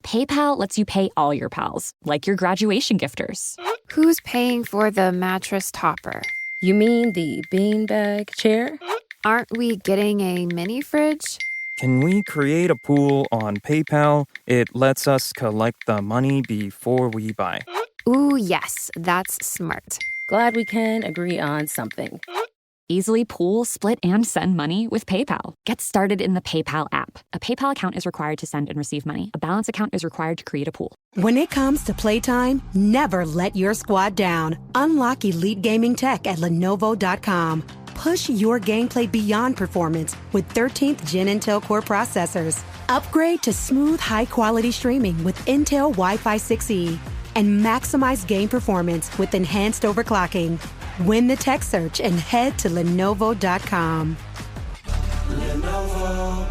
PayPal lets you pay all your pals, like your graduation gifters. Who's paying for the mattress topper? You mean the beanbag chair? Aren't we getting a mini fridge? Can we create a pool on PayPal? It lets us collect the money before we buy. Ooh, yes, that's smart. Glad we can agree on something. Easily pool, split, and send money with PayPal. Get started in the PayPal app. A PayPal account is required to send and receive money. A balance account is required to create a pool. When it comes to playtime, never let your squad down. Unlock elite gaming tech at Lenovo.com. Push your gameplay beyond performance with 13th Gen Intel Core processors. Upgrade to smooth, high-quality streaming with Intel Wi-Fi 6E. And maximize game performance with enhanced overclocking. Win the tech search and head to Lenovo.com. Lenovo.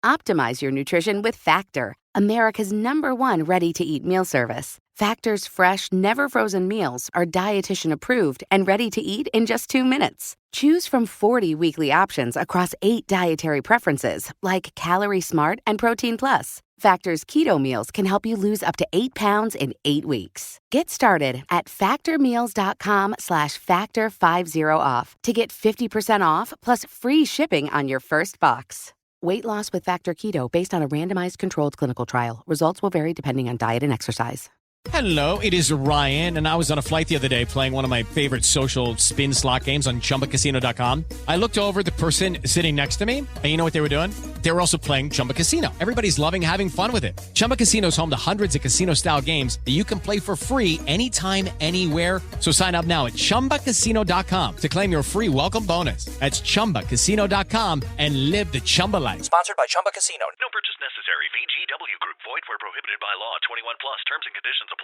Optimize your nutrition with Factor, America's #1 ready-to-eat meal service. Factor's fresh, never-frozen meals are dietitian approved and ready to eat in just 2 minutes. Choose from 40 weekly options across 8 dietary preferences, like Calorie Smart and Protein Plus. Factor's keto meals can help you lose up to 8 pounds in 8 weeks. Get started at factormeals.com/factor50off to get 50% off plus free shipping on your first box. Weight loss with Factor Keto based on a randomized controlled clinical trial. Results will vary depending on diet and exercise. Hello, it is Ryan, and I was on a flight the other day playing one of my favorite social spin slot games on ChumbaCasino.com. I looked over at the person sitting next to me, and you know what they were doing? They were also playing Chumba Casino. Everybody's loving having fun with it. Chumba Casino is home to hundreds of casino-style games that you can play for free anytime, anywhere. So sign up now at ChumbaCasino.com to claim your free welcome bonus. That's ChumbaCasino.com and live the Chumba life. Sponsored by Chumba Casino. No purchase necessary. VGW Group. Void where prohibited by law. 21 plus. Terms and conditions apply.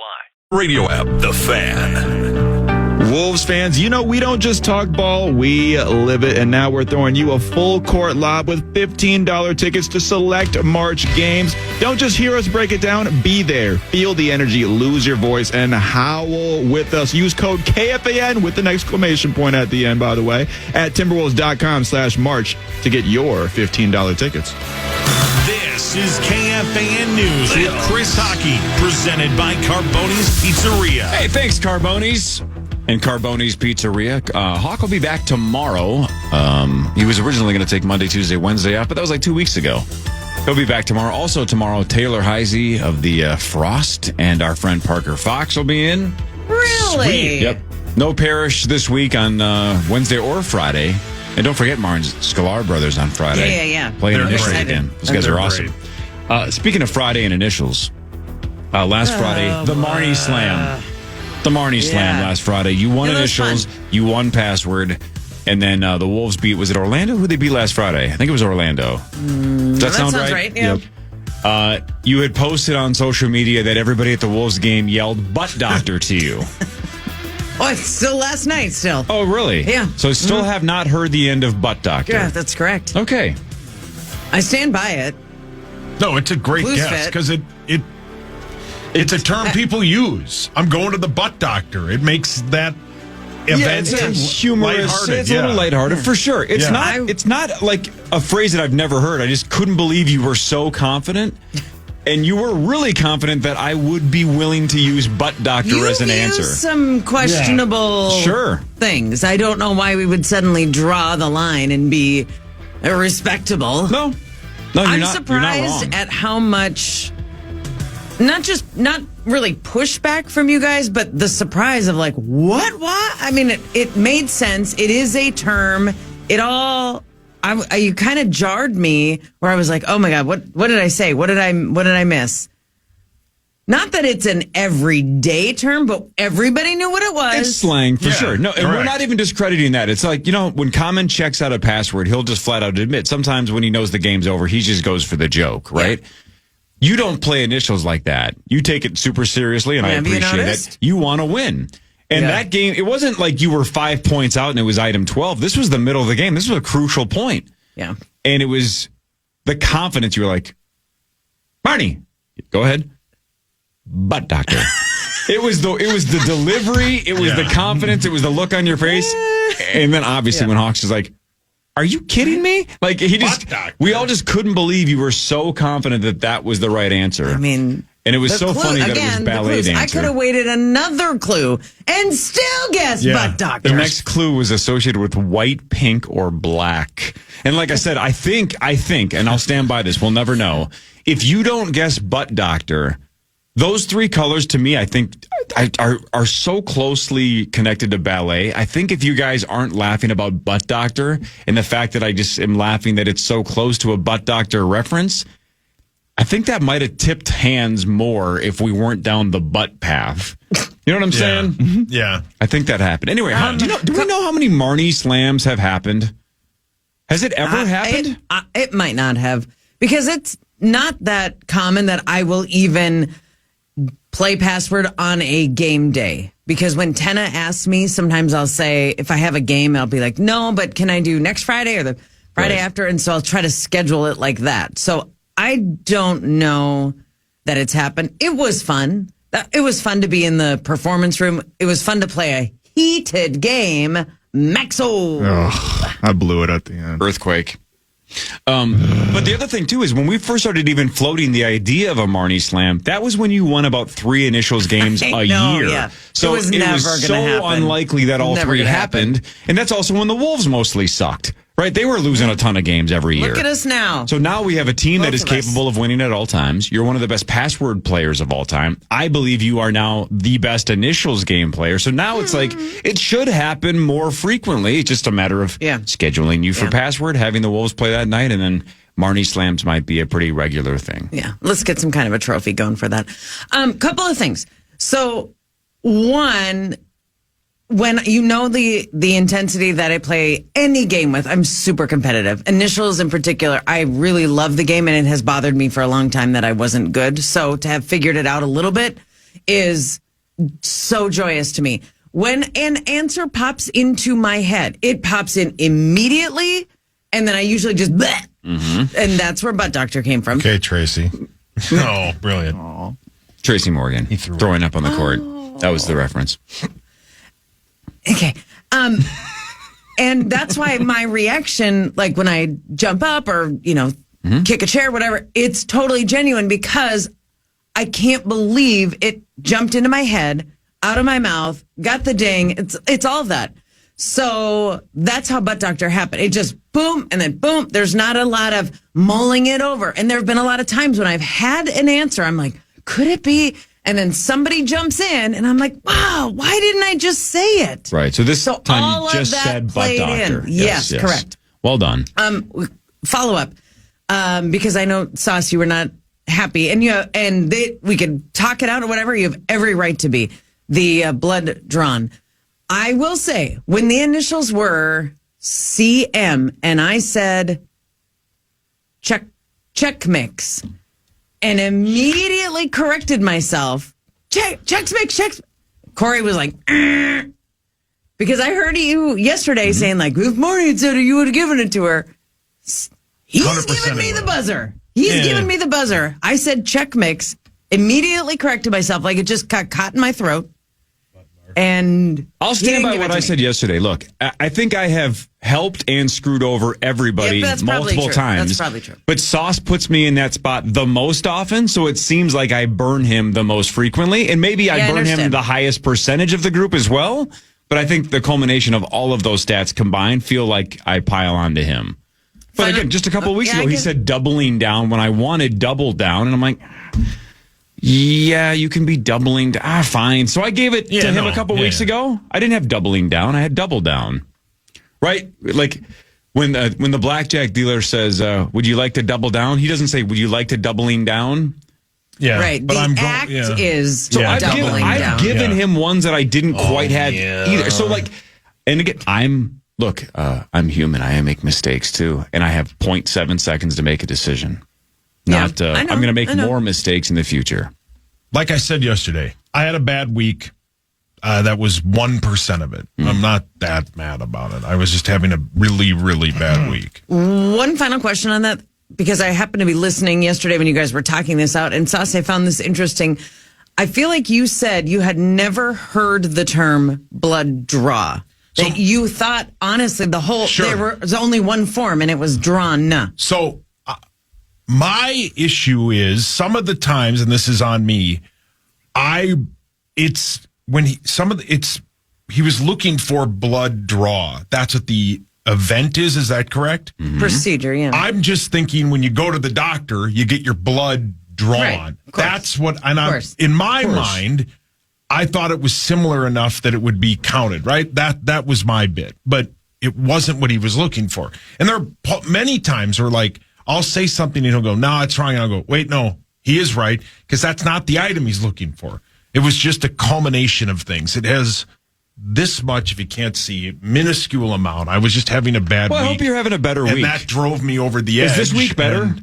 Radio app, The Fan. Wolves fans, you know we don't just talk ball, we live it. And now we're throwing you a full court lob with $15 tickets to select March games. Don't just hear us break it down, be there. Feel the energy, lose your voice, and howl with us. Use code KFAN with an exclamation point at the end, by the way, at Timberwolves.com/March to get your $15 tickets. This is KFAN News with Chris Hockey, presented by Carboni's Pizzeria. Hey, thanks, Carboni's. And Carboni's Pizzeria. Hawk will be back tomorrow. He was originally going to take Monday, Tuesday, Wednesday off, but that was like 2 weeks ago. He'll be back tomorrow. Also tomorrow, Taylor Heisey of the Frost and our friend Parker Fox will be in. Really? Sweet. Yep. No Parish this week on Wednesday or Friday. And don't forget Martin's Scalar Brothers on Friday. Yeah. Playing initials again. Those guys are awesome. Speaking of Friday and initials, last Friday, the Marney Slam. The Marney Slam last Friday. You won initials, you won password, and then the Wolves beat, was it Orlando? Who they beat last Friday? I think it was Orlando. Does that sound right? Yeah. Yep. You had posted on social media that everybody at the Wolves game yelled butt doctor to you. Oh, it's still last night still. Oh, really? Yeah. So still have not heard the end of butt doctor. Yeah, that's correct. Okay. I stand by it. No, it's a great guess because it's a term people use. I'm going to the butt doctor. It makes that event humorous. It's a little lighthearted for sure. It's not. It's not like a phrase that I've never heard. I just couldn't believe you were so confident, and you were really confident that I would be willing to use butt doctor as an answer. Some questionable things. I don't know why we would suddenly draw the line and be respectable. No, I'm surprised at how much. Not really pushback from you guys, but the surprise of like, what? I mean, it made sense. It is a term. You kind of jarred me where I was like, oh my God, what did I say? What did I miss? Not that it's an everyday term, but everybody knew what it was. It's slang for sure. No, and we're not even discrediting that. It's like, when Common checks out a password, he'll just flat out admit. Sometimes when he knows the game's over, he just goes for the joke, right? Yeah. You don't play initials like that. You take it super seriously, and I appreciate it. You want to win. And that game, it wasn't like you were 5 points out and it was item 12. This was the middle of the game. This was a crucial point. Yeah. And it was the confidence. You were like, Marney, go ahead. Butt doctor. It was the delivery. It was the confidence. It was the look on your face. And then obviously when Hawks is like, Are you kidding me? Like we all just couldn't believe you were so confident that was the right answer. I mean, and it was so funny that it was ballet dancer. I could have waited another clue and still guessed butt doctor. The next clue was associated with white, pink, or black. And like I said, I think, and I'll stand by this, we'll never know. If you don't guess butt doctor, those three colors to me, I think, are so closely connected to ballet. I think if you guys aren't laughing about butt doctor and the fact that I just am laughing that it's so close to a butt doctor reference, I think that might have tipped hands more if we weren't down the butt path. You know what I'm saying? Yeah. I think that happened. Anyway, do we know how many Marney Slams have happened? Has it ever happened? It might not have, because it's not that common that I will even play password on a game day. Because when Tenna asks me, sometimes I'll say, if I have a game, I'll be like, no, but can I do next Friday or the Friday after? And so I'll try to schedule it like that. So I don't know that it's happened. It was fun. It was fun to be in the performance room. It was fun to play a heated game. Maxo. Oh, I blew it at the end. Earthquake. But the other thing, too, is when we first started even floating the idea of a Marney Slam, that was when you won about 3 initials games a year. Yeah. So it was so unlikely that all 3 happened. And that's also when the Wolves mostly sucked. Right? They were losing a ton of games every year. Look at us now. So now we have a team that is capable of winning at all times. You're one of the best password players of all time. I believe you are now the best initials game player. So now it's like, it should happen more frequently. It's just a matter of scheduling you for password, having the Wolves play that night, and then Marney Slams might be a pretty regular thing. Yeah. Let's get some kind of a trophy going for that. Couple of things. So, one, when you know the intensity that I play any game with, I'm super competitive. Initials in particular, I really love the game, and it has bothered me for a long time that I wasn't good. So to have figured it out a little bit is so joyous to me. When an answer pops into my head, it pops in immediately, and then I usually just bleh. And that's where butt doctor came from. Okay, Tracy. Oh, brilliant. Aww. Tracy Morgan throwing up on the court. That was the reference. Okay. And that's why my reaction, like when I jump up or, kick a chair, whatever, it's totally genuine because I can't believe it jumped into my head, out of my mouth, got the ding. It's all of that. So that's how butt doctor happened. It just boom and then boom. There's not a lot of mulling it over. And there have been a lot of times when I've had an answer. I'm like, could it be? And then somebody jumps in, and I'm like, wow, why didn't I just say it? Right. So this time you just said butt doctor. Yes, correct. Well done. Follow up, because I know, Sauce, you were not happy. And we could talk it out or whatever. You have every right to be. The blood drawn. I will say, when the initials were CM, and I said check mix, and immediately corrected myself. Checks mix. Corey was like, because I heard you yesterday saying, like, if Marty had said you would have given it to her. He's giving me the buzzer. He's giving me the buzzer. I said check mix, immediately corrected myself, like it just got caught in my throat. And I'll stand by what I said yesterday. Look, I think I have helped and screwed over everybody multiple times. That's probably true. But Sauce puts me in that spot the most often, so it seems like I burn him the most frequently. And maybe I burn him the highest percentage of the group as well. But I think the culmination of all of those stats combined feel like I pile onto him. But again, just a couple of weeks ago, he said doubling down when I wanted double down. And I'm like, yeah, you can be doubling down. Fine. So I gave it to him a couple weeks ago. I didn't have doubling down. I had double down. Right? Like when the blackjack dealer says, would you like to double down? He doesn't say, would you like to doubling down? Yeah. Right. But the act is doubling down. I've given him ones that I didn't quite have either. So and again, I'm human. I make mistakes too. And I have 0.7 seconds to make a decision. I'm going to make more mistakes in the future. Like I said yesterday, I had a bad week. That was 1% of it. I'm not that mad about it. I was just having a really, really bad week. One final question on that, because I happened to be listening yesterday when you guys were talking this out. And Sauce, I found this interesting. I feel like you said you had never heard the term blood draw. that you thought, honestly, there was only one form and it was drawn. So my issue is some of the times, and this is on me, he was looking for blood draw. That's what the event is. Is that correct? Mm-hmm. Procedure, yeah. I'm just thinking when you go to the doctor, you get your blood drawn. Right, That's what, in my mind, I thought it was similar enough that it would be counted, right? That was my bit, but it wasn't what he was looking for. And there are many times where, like, I'll say something and he'll go, no, it's wrong. And I'll go, wait, no, he is right, because that's not the item he's looking for. It was just a culmination of things. It has this much, if you can't see, minuscule amount. I was just having a bad week. I hope you're having a better week. And that drove me over the edge. Is this week better?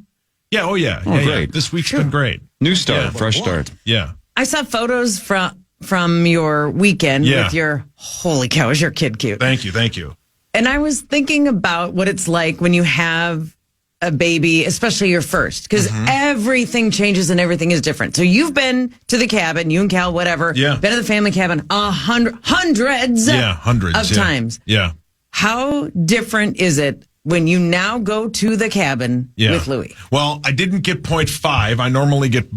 Yeah, Oh, great. Yeah. This week's been great. New start, fresh start. Yeah. I saw photos from your weekend with your, holy cow, is your kid cute? Thank you. And I was thinking about what it's like when you have a baby, especially your first, because everything changes and everything is different. So you've been to the cabin, you and Cal, whatever, been to the family cabin hundreds of times. Yeah. How different is it when you now go to the cabin with Louie? Well, I didn't get 0.5. I normally get,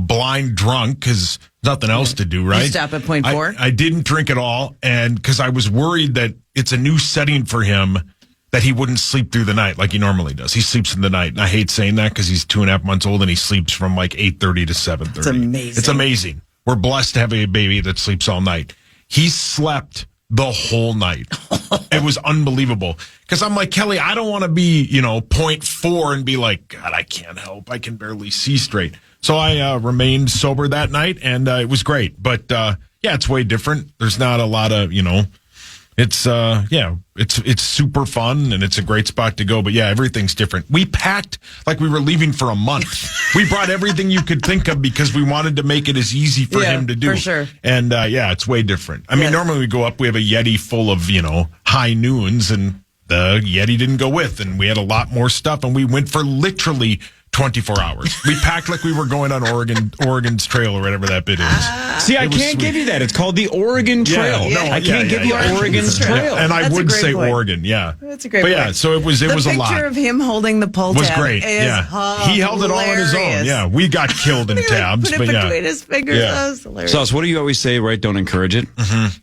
blind drunk because nothing else to do, right? You stop at 0.4? I didn't drink at all, and because I was worried that it's a new setting for him, that he wouldn't sleep through the night like he normally does. He sleeps in the night. And I hate saying that because he's 2.5 months old and he sleeps from like 8:30 to 7:30. It's amazing. It's amazing. We're blessed to have a baby that sleeps all night. He slept the whole night. It was unbelievable. Because I'm like, Kelly, I don't want to be, 0.4 and be like, God, I can't help. I can barely see straight. So I remained sober that night, and it was great. But, it's way different. There's not a lot of, it's super fun, and it's a great spot to go. But yeah, everything's different. We packed like we were leaving for a month. We brought everything you could think of because we wanted to make it as easy for him to do. For sure. And it's way different. I mean, normally we go up, we have a Yeti full of, high noons, and the Yeti didn't go with, and we had a lot more stuff, and we went for literally 24 hours. We packed like we were going on Oregon's Trail or whatever that bit is. See, I can't give you that. It's called the Oregon Trail. I can't give you Oregon's Trail. And I would say point. Oregon, That's a great point. But so it was a lot. The picture of him holding the pull tab was great. He held it all on his own. Yeah, we got killed in tabs. Put it between his fingers. That was hilarious. Sauce, what do you always say, right? Don't encourage it.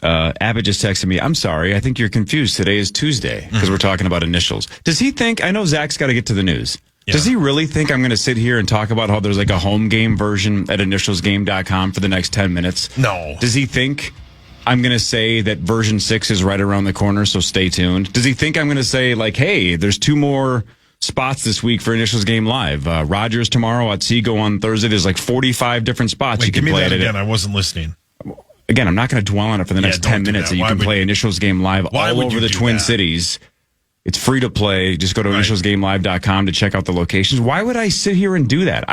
Abbott just texted me, I'm sorry, I think you're confused. Today is Tuesday because we're talking about initials. Does he think, I know Zach's got to get to the news. Yeah. Does he really think I'm going to sit here and talk about how there's like a home game version at initialsgame.com for the next 10 minutes? No. Does he think I'm going to say that version 6 is right around the corner, so stay tuned? Does he think I'm going to say, like, hey, there's 2 more spots this week for Initials Game Live? Rogers tomorrow, at Seago on Thursday. There's like 45 different spots you can play it again. I wasn't listening. Again, I'm not going to dwell on it for the next 10 minutes. That you can play Initials Game Live all over the Twin Cities. It's free to play. Just go to initialsgamelive.com to check out the locations. Why would I sit here and do that?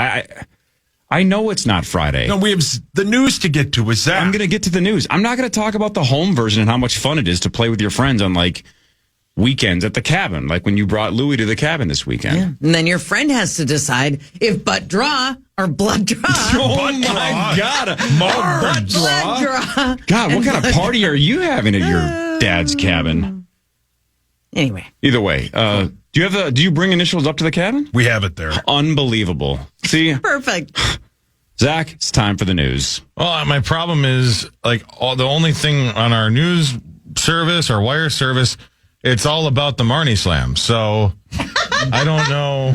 I know it's not Friday. No, we have the news to get to. Is that I'm going to get to the news. I'm not going to talk about the home version and how much fun it is to play with your friends on like weekends at the cabin, like when you brought Louie to the cabin this weekend. Yeah. And then your friend has to decide if butt draw or blood draw. My God. Butt draw. God, what kind of party are you having at your dad's cabin? Anyway. Either way, do you bring initials up to the cabin? We have it there. Unbelievable. See? Perfect. Zach, it's time for the news. Well, my problem is the only thing on our news service or wire service, it's all about the Marney Slam. So I don't know.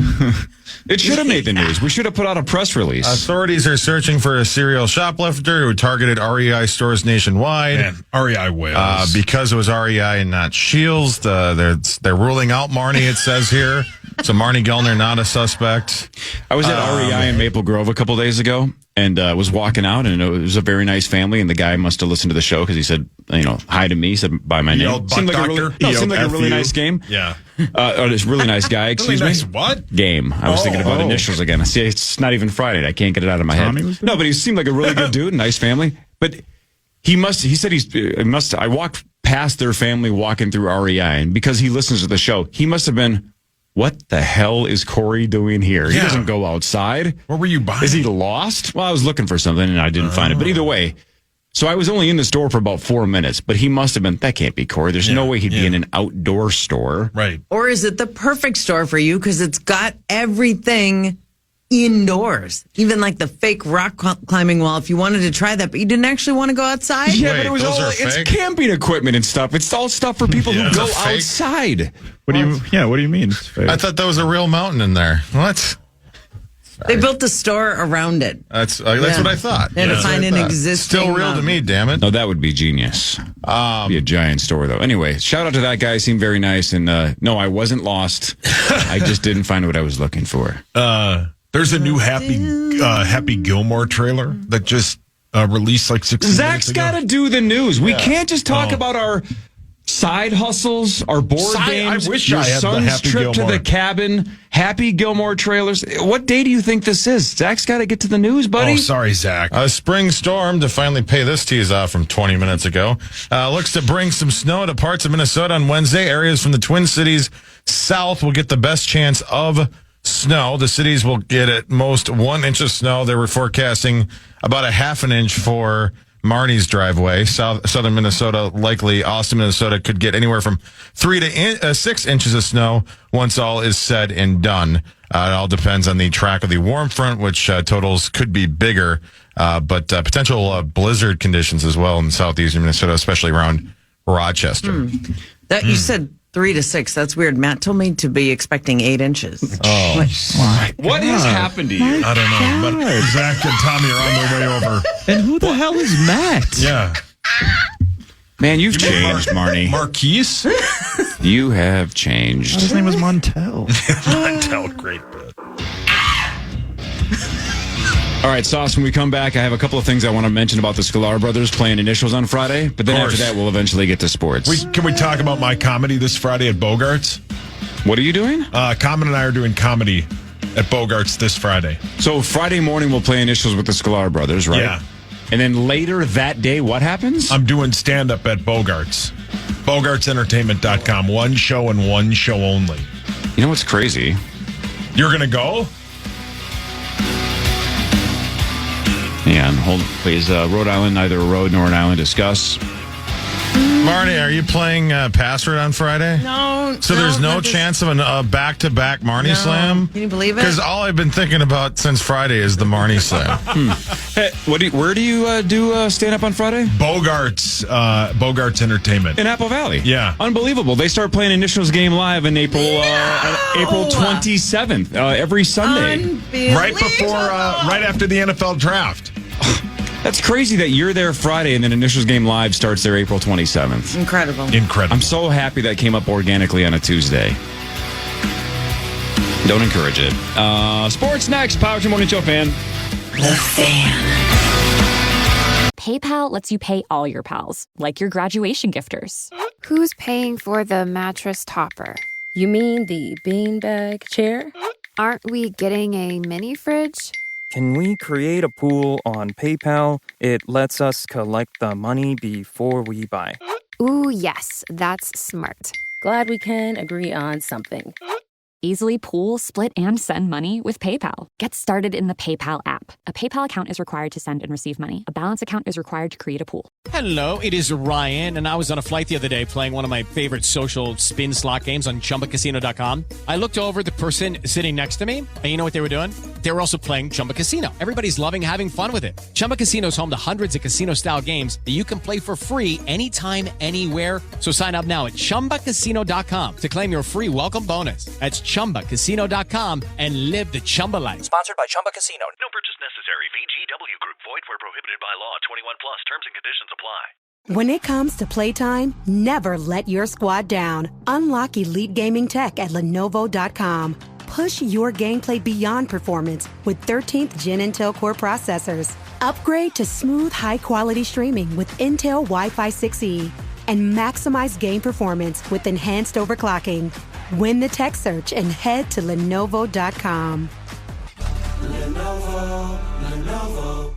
It should have made the news. We should have put out a press release. Authorities are searching for a serial shoplifter who targeted REI stores nationwide. Man, REI whales. Because it was REI and not Shields. They're ruling out Marney, it says here. So Marney Gellner, not a suspect. I was at REI in Maple Grove a couple days ago and was walking out, and it was a very nice family, and the guy must have listened to the show because he said, hi to me. He said by my name. Seemed like a really nice game. Yeah. This really nice guy, excuse really nice me. What? Game. I was thinking about initials again. See, it's not even Friday. I can't get it out of my head. No, but he seemed like a really good dude, nice family. But he said I walked past their family walking through REI, and because he listens to the show, he must have been, what the hell is Corey doing here? He doesn't go outside. What were you buying? Is he lost? Well, I was looking for something and I didn't find it. But either way, So I was only in the store for about 4 minutes, but he must have been, that can't be Corey. There's no way he'd be in an outdoor store. Right. Or is it the perfect store for you because it's got everything indoors? Even like the fake rock climbing wall, if you wanted to try that, but you didn't actually want to go outside? Yeah, but it was it's camping equipment and stuff. It's all stuff for people who go outside. What do you mean? It's fake? I thought that was a real mountain in there. What? They built a store around it. That's what I thought. They had to find an existing. Still real to me, damn it. No, that would be genius. Be a giant store, though. Anyway, shout out to that guy. He seemed very nice. And no, I wasn't lost. I just didn't find what I was looking for. There's a new Happy Gilmore trailer that just released like 6 minutes ago. Zach's got to do the news. We can't just talk about our side hustles, our board games. I wish your I had the son's Happy trip Gilmore. to the cabin, Happy Gilmore trailers. What day do you think this is? Zach's got to get to the news, buddy. Oh, sorry, Zach. A spring storm, to finally pay this tease off from 20 minutes ago, looks to bring some snow to parts of Minnesota on Wednesday. Areas from the Twin Cities south will get the best chance of snow. The cities will get at most 1 inch of snow. They were forecasting about a half an inch for Marney's driveway. Southern Minnesota, likely Austin, Minnesota, could get anywhere from 3 to 6 inches of snow once all is said and done. It all depends on the track of the warm front, which totals could be bigger, but potential blizzard conditions as well in southeastern Minnesota, especially around Rochester. That you said 3 to 6. That's weird. Matt told me to be expecting 8 inches. Oh, what has happened to you? I don't know, but Zach and Tommy are on their way over. And who the hell is Matt? Yeah. Man, you've changed, Marnie. Marquise? You have changed. His name was Montel. Montel, great bit. All right, Sauce, when we come back, I have a couple of things I want to mention about the Sklar brothers playing initials on Friday, but then after that, we'll eventually get to sports. Can we talk about my comedy this Friday at Bogart's? What are you doing? Common and I are doing comedy at Bogart's this Friday. So Friday morning, we'll play initials with the Sklar brothers, right? Yeah. And then later that day, what happens? I'm doing stand-up at Bogart's. BogartsEntertainment.com. One show and one show only. You know what's crazy? You're going to go? Yeah, and hold, please. Rhode Island, neither a road nor an island. Discuss. Marnie, are you playing Password on Friday? No. So there's no chance of a back-to-back Marney Slam? Can you believe it? Because all I've been thinking about since Friday is the Marney Slam. Hey, where do you do stand-up on Friday? Bogart's Entertainment. In Apple Valley. Yeah. Unbelievable. They start playing Initials game live in April 27th, every Sunday. Right after the NFL draft. That's crazy that you're there Friday and then Initials Game Live starts there April 27th. Incredible. I'm so happy that came up organically on a Tuesday. Don't encourage it. Sports next. Power to Morning Show Fan. The Fan. PayPal lets you pay all your pals, like your graduation gifters. Who's paying for the mattress topper? You mean the beanbag chair? Aren't we getting a mini fridge? Can we create a pool on PayPal? It lets us collect the money before we buy. Ooh, yes, that's smart. Glad we can agree on something. Easily pool, split, and send money with PayPal. Get started in the PayPal app. A PayPal account is required to send and receive money. A balance account is required to create a pool. Hello, it is Ryan, and I was on a flight the other day playing one of my favorite social spin slot games on ChumbaCasino.com. I looked over at the person sitting next to me, and you know what they were doing? They were also playing Chumba Casino. Everybody's loving having fun with it. Chumba Casino is home to hundreds of casino-style games that you can play for free anytime, anywhere. So sign up now at ChumbaCasino.com to claim your free welcome bonus. That's ChumbaCasino.com and live the Chumba life. Sponsored by Chumba Casino. No purchase necessary. VGW Group. Void where prohibited by law. 21 plus. Terms and conditions apply. When it comes to playtime, never let your squad down. Unlock elite gaming tech at Lenovo.com. Push your gameplay beyond performance with 13th Gen Intel Core processors. Upgrade to smooth, high-quality streaming with Intel Wi-Fi 6E. And maximize game performance with enhanced overclocking. Win the tech search and head to Lenovo.com. Lenovo.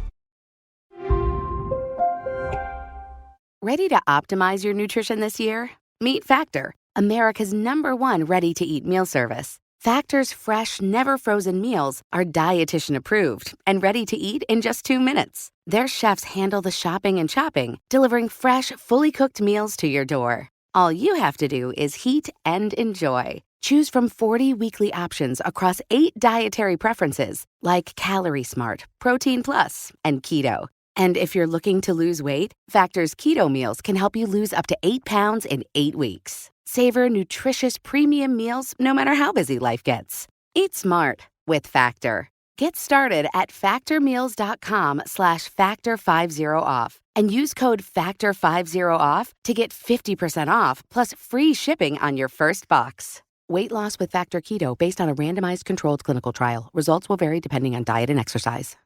Ready to optimize your nutrition this year? Meet Factor, America's #1 ready-to-eat meal service. Factor's fresh, never frozen meals are dietitian approved and ready to eat in just 2 minutes. Their chefs handle the shopping and chopping, delivering fresh, fully cooked meals to your door. All you have to do is heat and enjoy. Choose from 40 weekly options across 8 dietary preferences like Calorie Smart, Protein Plus, and Keto. And if you're looking to lose weight, Factor's keto meals can help you lose up to 8 pounds in 8 weeks. Savor nutritious premium meals no matter how busy life gets. Eat smart with Factor. Get started at factormeals.com/factor50off and use code factor50off to get 50% off plus free shipping on your first box. Weight loss with Factor Keto based on a randomized controlled clinical trial. Results will vary depending on diet and exercise.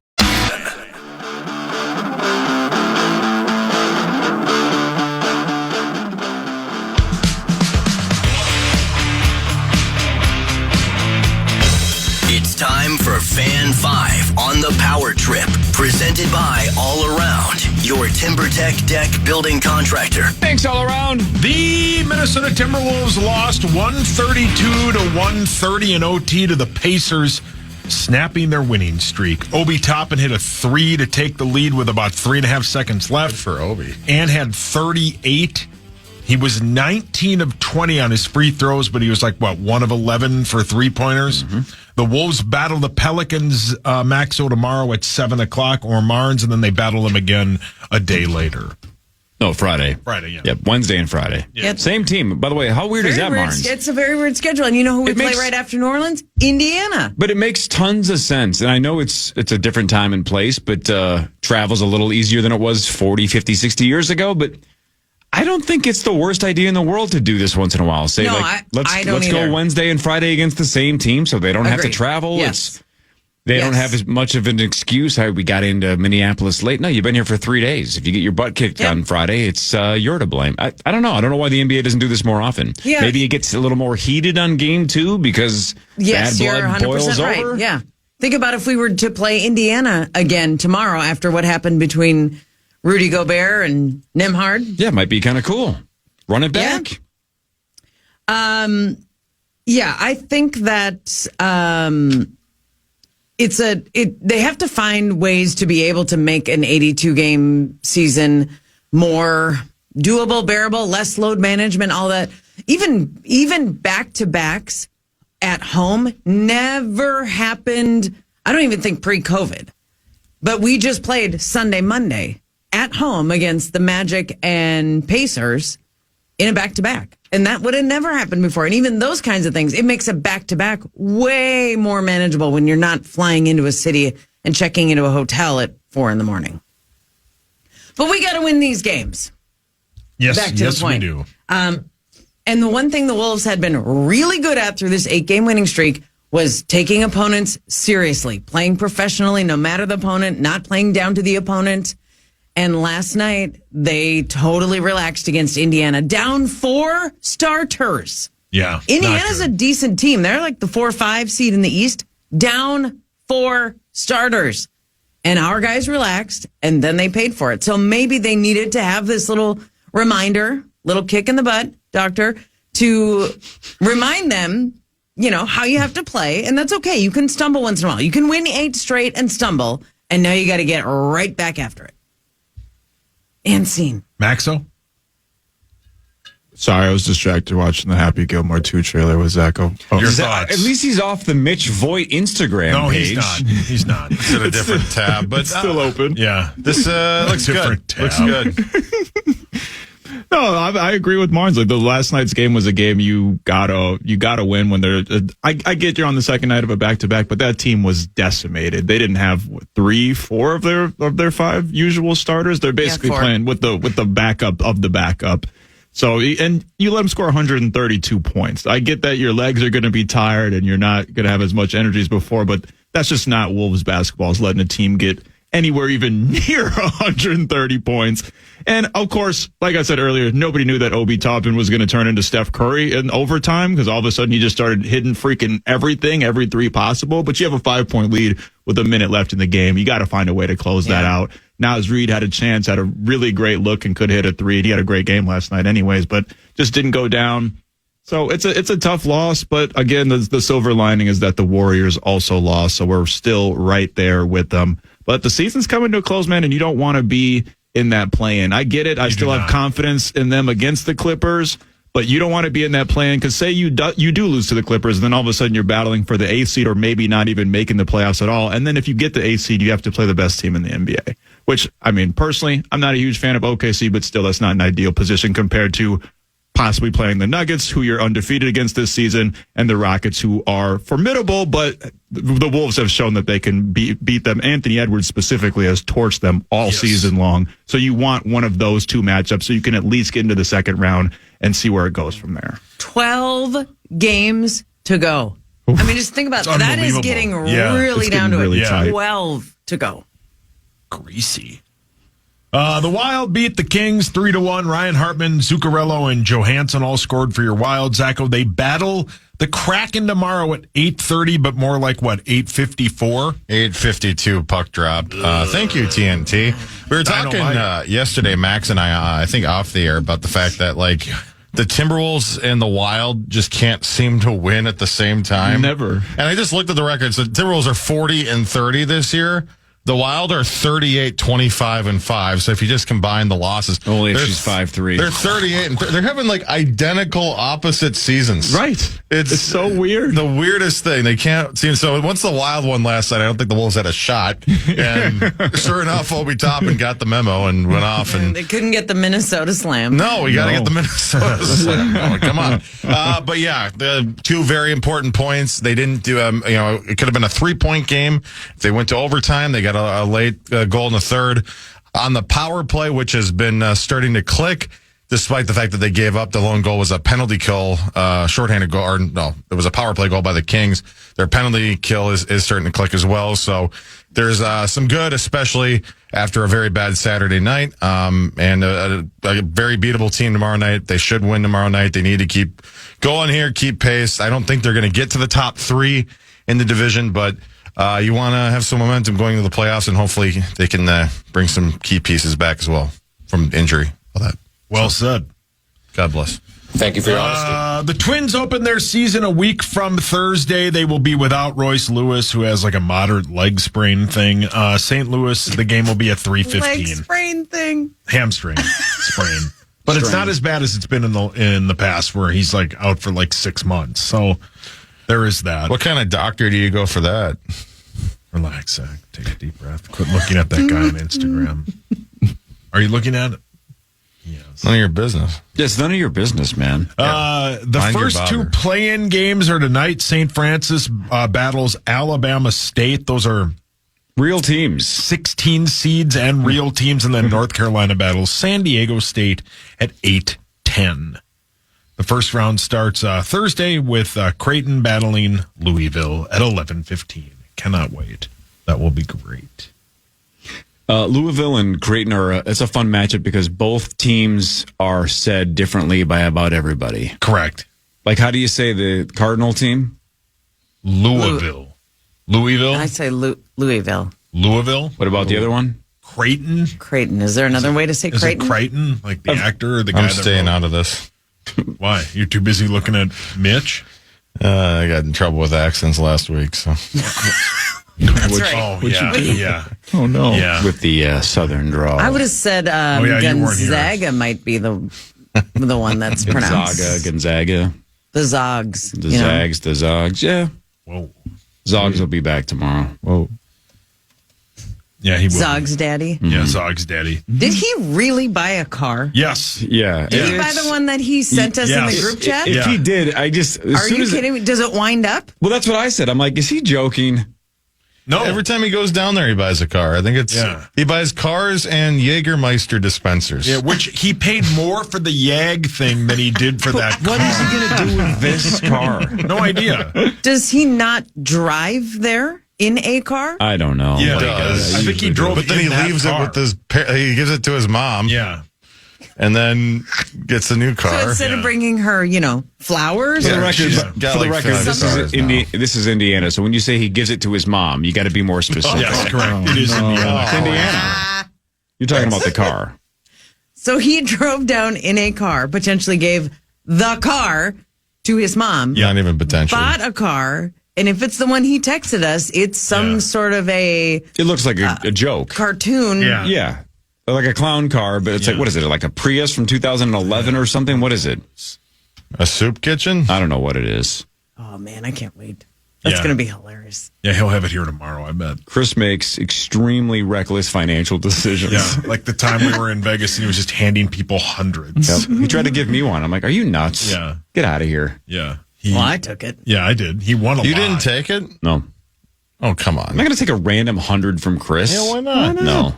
It's time for Fan 5 on the Power Trip, presented by All Around, your TimberTech deck building contractor. Thanks, All Around. The Minnesota Timberwolves lost 132 to 130 in OT to the Pacers, snapping their winning streak. Obi Toppin hit a 3 to take the lead with about 3.5 seconds left. Good for Obi. And had 38. He was 19 of 20 on his free throws, but he was 1 of 11 for three-pointers. Mm-hmm. The Wolves battle the Pelicans, Maxo, tomorrow at 7 o'clock, or Marnes, and then they battle them again a day later. No, Friday. Friday, yeah. Yep, Wednesday and Friday. Yep. Same team. By the way, how weird is that, Marnes? It's a very weird schedule. And you know who we play right after New Orleans? Indiana. But it makes tons of sense. And I know it's a different time and place, but travel's a little easier than it was 40, 50, 60 years ago. But I don't think it's the worst idea in the world to do this once in a while. Say, let's go Wednesday and Friday against the same team so they don't have to travel. Yes. They don't have as much of an excuse. We got into Minneapolis late. No, you've been here for 3 days. If you get your butt kicked on Friday, it's you're to blame. I don't know. I don't know why the NBA doesn't do this more often. Yeah. Maybe it gets a little more heated on game 2 because bad blood boils over. Yeah. Think about if we were to play Indiana again tomorrow after what happened between Rudy Gobert and Nembhard. Yeah, it might be kind of cool. Run it back. Yeah, I think that they have to find ways to be able to make an 82-game season more doable, bearable, less load management, all that. Even back-to-backs at home never happened, I don't even think pre-COVID. But we just played Sunday, Monday at home against the Magic and Pacers in a back-to-back. And that would have never happened before. And even those kinds of things, it makes a back-to-back way more manageable when you're not flying into a city and checking into a hotel at 4 a.m. But we got to win these games. Yes, back to the point. We do. And the one thing the Wolves had been really good at through this 8-game winning streak was taking opponents seriously, playing professionally, no matter the opponent, not playing down to the opponent. And last night, they totally relaxed against Indiana, down 4 starters. Yeah. Indiana's a decent team. They're like the 4 or 5 seed in the East, down 4 starters. And our guys relaxed, and then they paid for it. So maybe they needed to have this little reminder, little kick in the butt, doctor, to remind them, how you have to play. And that's okay. You can stumble once in a while. You can win 8 straight and stumble, and now you got to get right back after it. And scene. Maxo? Sorry, I was distracted watching the Happy Gilmore 2 trailer with Zach. Your thoughts? At least he's off the Mitch Voigt Instagram page. No, he's not. It's in a different tab, but it's still open. Yeah. This looks good. Tab. Looks good. No, I agree with Marnes. Like the last night's game was a game you gotta win when they're. I get you're on the second night of a back-to-back, but that team was decimated. They didn't have 3-4 of their 5 usual starters. They're basically playing with the backup of the backup. So, and you let them score 132 points. I get that your legs are going to be tired and you're not going to have as much energy as before, but that's just not Wolves basketball. Is letting a team get anywhere even near 130 points. And of course, like I said earlier, nobody knew that Obi Toppin was going to turn into Steph Curry in overtime because all of a sudden he just started hitting freaking everything, every 3 possible. But you have a 5-point lead with a minute left in the game. You got to find a way to close that out. Naz Reid had a chance, had a really great look and could hit a 3. He had a great game last night anyways, but just didn't go down. So it's a tough loss, but again, the silver lining is that the Warriors also lost, so we're still right there with them. But the season's coming to a close, man, and you don't want to be in that play-in. I get it. I still have confidence in them against the Clippers, but you don't want to be in that play-in because say you do lose to the Clippers, and then all of a sudden you're battling for the 8th seed or maybe not even making the playoffs at all. And then if you get the 8th seed, you have to play the best team in the NBA, which, I mean, personally, I'm not a huge fan of OKC, but still that's not an ideal position compared to possibly playing the Nuggets, who you're undefeated against this season, and the Rockets, who are formidable, but the Wolves have shown that they can beat them. Anthony Edwards specifically has torched them all season long. So you want one of those two matchups so you can at least get into the second round and see where it goes from there. 12 games to go. I mean, just think about that. That is getting really down to it. Tight. 12 to go. Greasy. The Wild beat the Kings 3-1. Ryan Hartman, Zuccarello, and Johansson all scored for your Wild. Zacho, they battle the Kraken tomorrow at 8:30, but more like, what, 8:54? 8:52 puck drop. Thank you, TNT. We were talking yesterday, Max and I think off the air, about the fact that, like, the Timberwolves and the Wild just can't seem to win at the same time. Never. And I just looked at the records. The Timberwolves are 40-30 this year. The Wild are 38-25-5. So if you just combine the losses, only if she's 5'3", they're 38 and they're having like identical opposite seasons. Right. It's so weird. The weirdest thing. They can't seem. So once the Wild won last night, I don't think the Wolves had a shot. And sure enough, Obi Toppin got the memo and went off. And they couldn't get the Minnesota Slam. No, we got to get the Minnesota Slam. Oh, come on. But yeah, the two very important points. They didn't do. It could have been a 3-point game. If they went to overtime, they got a late goal in the third on the power play, which has been starting to click, despite the fact that they gave up. The lone goal was a penalty kill, shorthanded goal, or no, it was a power play goal by the Kings. Their penalty kill is starting to click as well. So there's some good, especially after a very bad Saturday night, and a very beatable team tomorrow night. They should win tomorrow night. They need to keep going here, keep pace. I don't think they're going to get to the top 3 in the division, but you want to have some momentum going into the playoffs, and hopefully they can bring some key pieces back as well from injury. All that. Well said. God bless. Thank you for your honesty. The Twins open their season a week from Thursday. They will be without Royce Lewis, who has like a moderate leg sprain thing. St. Louis, the game will be at 3:15. Leg sprain thing. Hamstring sprain. But it's not as bad as it's been in the past, where he's like out for like 6 months. So there is that. What kind of doctor do you go for that? Relax, Zach. Take a deep breath. Quit looking at that guy on Instagram. Are you looking at it? Yes. None of your business. It's none of your business, man. The first 2 play-in games are tonight. St. Francis battles Alabama State. Those are real teams. 16 seeds and real teams. And then North Carolina battles San Diego State at 8:10. The first round starts Thursday with Creighton battling Louisville at 11:15. Cannot wait. That will be great. Louisville and Creighton it's a fun matchup because both teams are said differently by about everybody. Correct. Like, how do you say the Cardinal team? Louisville. Louisville? I say Louisville. Louisville? What about the other one? Creighton? Creighton. Is there another way to say Creighton? Is it Creighton? Like the actor or the guy? I'm staying out of this. Why? You're too busy looking at Mitch? I got in trouble with accents last week, so. That's right. Oh, yeah. Oh, no. Yeah. With the southern drawl. I would have said Gonzaga might be the one that's pronounced. Gonzaga. The Zogs. The Zags, the Zogs. Yeah. Whoa. Zogs will be back tomorrow. Whoa. Yeah, he will. Zog's daddy? Mm-hmm. Yeah, Zog's daddy. Did he really buy a car? Yes. Yeah. Did he buy the one that he sent us in the group chat? If he did, Are you kidding me? Does it wind up? Well, that's what I said. I'm like, is he joking? No. Every time he goes down there, he buys a car. I think he buys cars and Jägermeister dispensers. Yeah, which he paid more for the Jag thing than he did for that car. What is he going to do with this car? No idea. Does he not drive there in a car? I don't know. Yeah, he does. I think he drove but then he leaves it with he gives it to his mom. Yeah. And then gets a new car. So instead of bringing her, flowers? For the record, this is Indiana. So when you say he gives it to his mom, you got to be more specific. Yes, correct. It is Indiana. It's Indiana. You're talking about the car. So he drove down in a car, potentially gave the car to his mom. Not even potentially. Bought a car. And if it's the one he texted us, it's some sort of It looks like a joke. Cartoon. Yeah. Like a clown car, but it's like, what is it? Like a Prius from 2011 or something? What is it? A soup kitchen? I don't know what it is. Oh, man, I can't wait. That's going to be hilarious. Yeah, he'll have it here tomorrow, I bet. Chris makes extremely reckless financial decisions. Yeah, like the time we were in Vegas and he was just handing people hundreds. Yep. He tried to give me one. I'm like, are you nuts? Yeah. Get out of here. Yeah. Well, I took it. Yeah, I did. He won a lot. You didn't take it? No. Oh, come on. I'm not going to take a random 100 from Chris. Yeah, why not? No.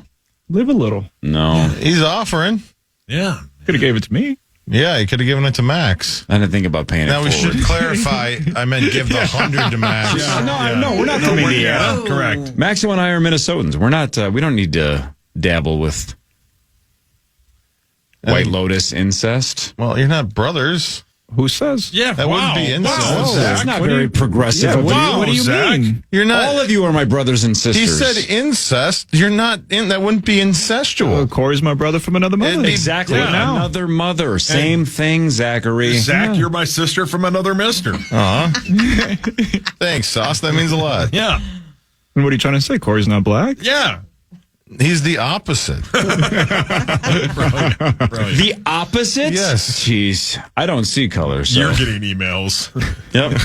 Live a little. No. He's offering. Yeah. Could have gave it to me. Yeah, he could have given it to Max. I didn't think about paying now it we forward. should clarify. I meant give the 100 to Max. No, we're not from Indiana. Correct. Maximo and I are Minnesotans. We're not. We don't need to dabble with White Lotus incest. Well, you're not brothers. Who says? Yeah, that wouldn't be incest. Wow, that's not very progressive. Yeah, of what do you Zach? mean? You're not. All of you are my brothers and sisters. He said incest. You're not in. That wouldn't be incestual. Corey's my brother from another mother. Exactly. Now. Another mother. Same thing, Zachary. Zach, you're my sister from another mister. Thanks, Sauce. That means a lot. Yeah. And what are you trying to say? Corey's not black? Yeah. He's the opposite. The opposite? Yes. Jeez. I don't see colors. So. You're getting emails. Yep.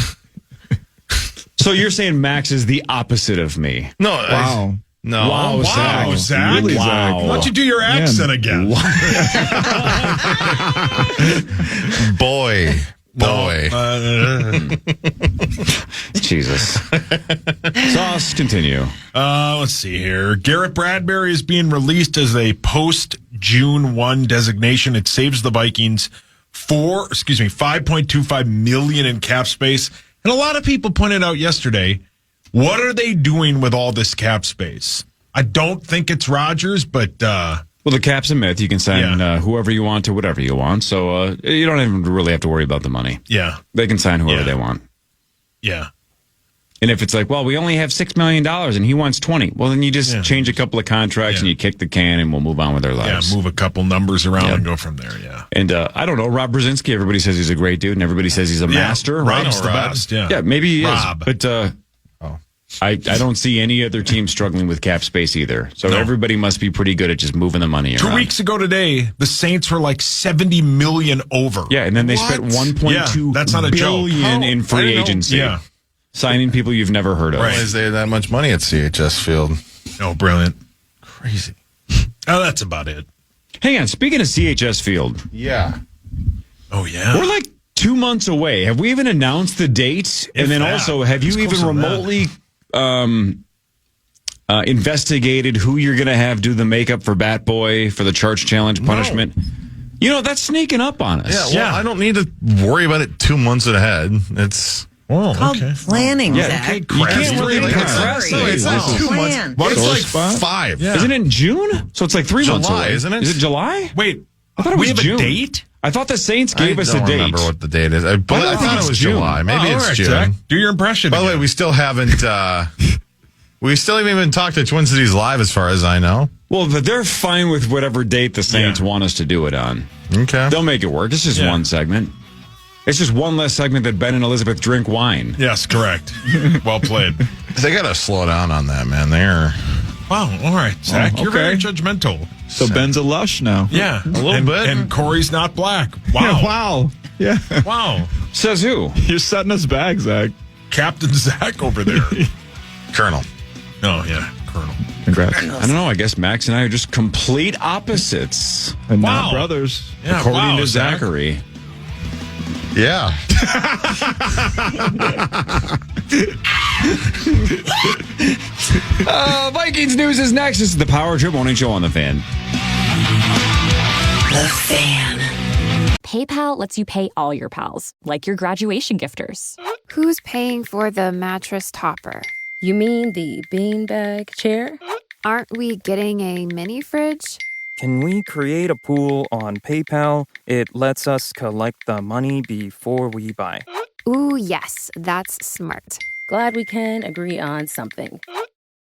So you're saying Max is the opposite of me? No. Wow. No. Wow, Zach. Zach. Really, Wow. Zach? Why don't you do your accent again? Boy. Jesus. Sauce, continue. Let's see here. Garrett Bradbury is being released as a post-June 1 designation. It saves the Vikings $5.25 million in cap space. And a lot of people pointed out yesterday, what are they doing with all this cap space? I don't think it's Rodgers, but well, the cap's a myth. You can sign whoever you want to whatever you want. So you don't even really have to worry about the money. Yeah. They can sign whoever they want. Yeah. And if it's like, well, we only have $6 million and he wants 20, well, then you just change a couple of contracts and you kick the can and we'll move on with our lives. Yeah, move a couple numbers around and go from there, yeah. And I don't know, Rob Brzezinski, everybody says he's a great dude and everybody says he's a master. Rob's right? the best, yeah. Yeah, maybe he Rob. is. But I don't see any other team struggling with cap space either. So everybody must be pretty good at just moving the money around. 2 weeks ago today, the Saints were like $70 million over. Yeah, and then they spent $1.2 that's not a billion in free agency. Yeah. Signing people you've never heard of. Why is there that much money at CHS Field? Oh, brilliant. Crazy. Oh, that's about it. Hang on, speaking of CHS Field. Yeah. Oh, yeah. We're like 2 months away. Have we even announced the date? And then also, have you even remotely investigated who you're going to have do the makeup for Bat Boy for the Charge Challenge punishment? You know, that's sneaking up on us. Yeah, well, I don't need to worry about it 2 months ahead. It's called planning, Zach. You can't really it's not 2 months. What, it's like 5. Yeah. Isn't it in June? So it's like 3 months away. Isn't it? Is it July? Wait, I thought it was we have June. a date? I thought the Saints gave us a date. I don't remember what the date is. I thought it was July. Maybe it's June. Zach. Do your impression. By the way, we still haven't even talked to Twin Cities Live as far as I know. Well, but they're fine with whatever date the Saints want us to do it on. Okay. They'll make it work. It's just one segment. It's just one less segment that Ben and Elizabeth drink wine. Yes, correct. Well played. They got to slow down on that, man. They're... Wow, all right, Zach. You're very judgmental. So Ben's a lush now. Yeah, a little bit. And Corey's not black. Wow. Yeah, wow. Yeah. Wow. Says who? You're setting us back, Zach. Captain Zach over there. Colonel. Oh, yeah. Colonel. Congrats. I don't know. I guess Max and I are just complete opposites. And not brothers. Yeah, according to Zachary. Yeah. Vikings news is next. This is the Power Trip Morning Show on The Fan. The Fan. PayPal lets you pay all your pals, like your graduation gifters. Who's paying for the mattress topper? You mean the beanbag chair? Aren't we getting a mini fridge? Can we create a pool on PayPal? It lets us collect the money before we buy. Ooh, yes, that's smart. Glad we can agree on something.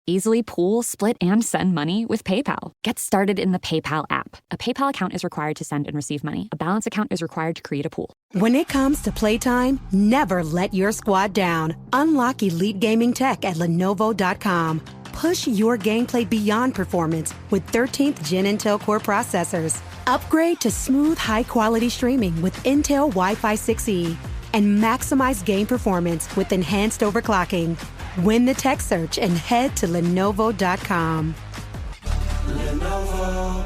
Easily pool, split, and send money with PayPal. Get started in the PayPal app. A PayPal account is required to send and receive money. A balance account is required to create a pool. When it comes to playtime, never let your squad down. Unlock elite gaming tech at Lenovo.com. Push your gameplay beyond performance with 13th Gen Intel Core processors. Upgrade to smooth, high-quality streaming with Intel Wi-Fi 6E. And maximize game performance with enhanced overclocking. Win the tech search and head to Lenovo.com. Lenovo.